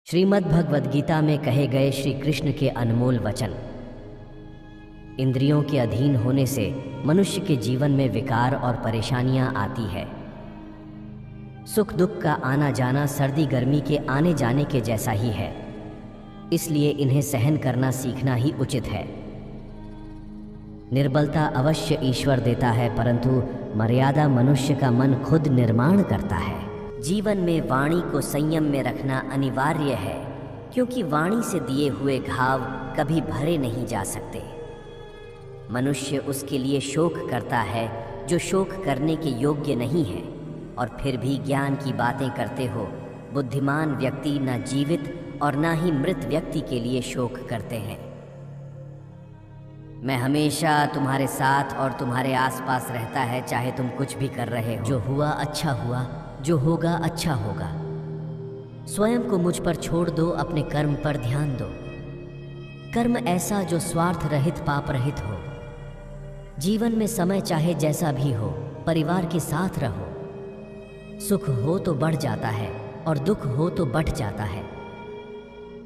श्रीमद् भगवद गीता में कहे गए श्री कृष्ण के अनमोल वचन। इंद्रियों के अधीन होने से मनुष्य के जीवन में विकार और परेशानियां आती है। सुख दुख का आना जाना सर्दी गर्मी के आने जाने के जैसा ही है, इसलिए इन्हें सहन करना सीखना ही उचित है। निर्बलता अवश्य ईश्वर देता है, परंतु मर्यादा मनुष्य का मन खुद निर्माण करता है। जीवन में वाणी को संयम में रखना अनिवार्य है, क्योंकि वाणी से दिए हुए घाव कभी भरे नहीं जा सकते। मनुष्य उसके लिए शोक करता है जो शोक करने के योग्य नहीं है, और फिर भी ज्ञान की बातें करते हो। बुद्धिमान व्यक्ति न जीवित और न ही मृत व्यक्ति के लिए शोक करते हैं। मैं हमेशा तुम्हारे साथ और तुम्हारे आसपास रहता है, चाहे तुम कुछ भी कर रहे हो। जो हुआ अच्छा हुआ, जो होगा अच्छा होगा। स्वयं को मुझ पर छोड़ दो, अपने कर्म पर ध्यान दो। कर्म ऐसा जो स्वार्थ रहित पाप रहित हो। जीवन में समय चाहे जैसा भी हो, परिवार के साथ रहो। सुख हो तो बढ़ जाता है और दुख हो तो बढ़ जाता है।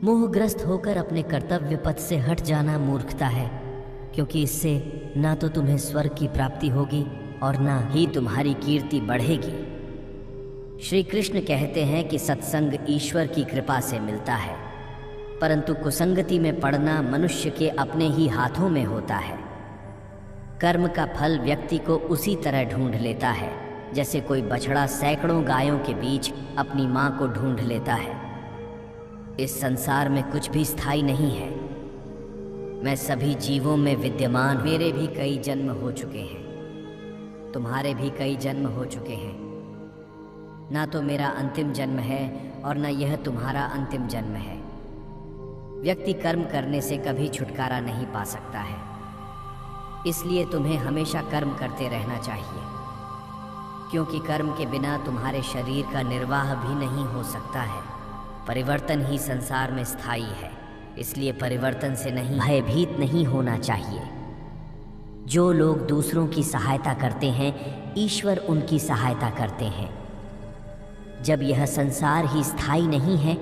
मोहग्रस्त होकर अपने कर्तव्य पथ से हट जाना मूर्खता है, क्योंकि इससे ना तो तुम्हें स्वर्ग की प्राप्ति होगी और ना ही तुम्हारी कीर्ति बढ़ेगी। श्री कृष्ण कहते हैं कि सत्संग ईश्वर की कृपा से मिलता है, परंतु कुसंगति में पड़ना मनुष्य के अपने ही हाथों में होता है। कर्म का फल व्यक्ति को उसी तरह ढूंढ लेता है जैसे कोई बछड़ा सैकड़ों गायों के बीच अपनी मां को ढूंढ लेता है। इस संसार में कुछ भी स्थायी नहीं है। मैं सभी जीवों में विद्यमान। मेरे भी कई जन्म हो चुके हैं, तुम्हारे भी कई जन्म हो चुके हैं। ना तो मेरा अंतिम जन्म है और न यह तुम्हारा अंतिम जन्म है। व्यक्ति कर्म करने से कभी छुटकारा नहीं पा सकता है, इसलिए तुम्हें हमेशा कर्म करते रहना चाहिए, क्योंकि कर्म के बिना तुम्हारे शरीर का निर्वाह भी नहीं हो सकता है। परिवर्तन ही संसार में स्थायी है, इसलिए परिवर्तन से नहीं भयभीत नहीं होना चाहिए। जो लोग दूसरों की सहायता करते हैं, ईश्वर उनकी सहायता करते हैं। जब यह संसार ही स्थायी नहीं है,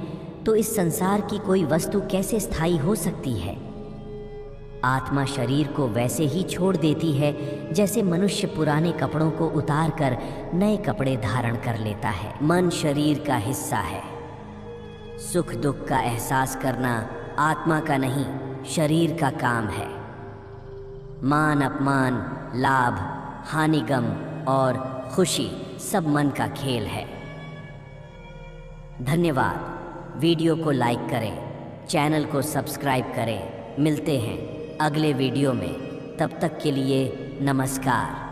तो इस संसार की कोई वस्तु कैसे स्थायी हो सकती है। आत्मा शरीर को वैसे ही छोड़ देती है जैसे मनुष्य पुराने कपड़ों को उतार कर नए कपड़े धारण कर लेता है। मन शरीर का हिस्सा है। सुख दुख का एहसास करना आत्मा का नहीं, शरीर का काम है। मान अपमान, लाभ हानि, गम और खुशी सब मन का खेल है। धन्यवाद। वीडियो को लाइक करें, चैनल को सब्सक्राइब करें। मिलते हैं अगले वीडियो में, तब तक के लिए नमस्कार।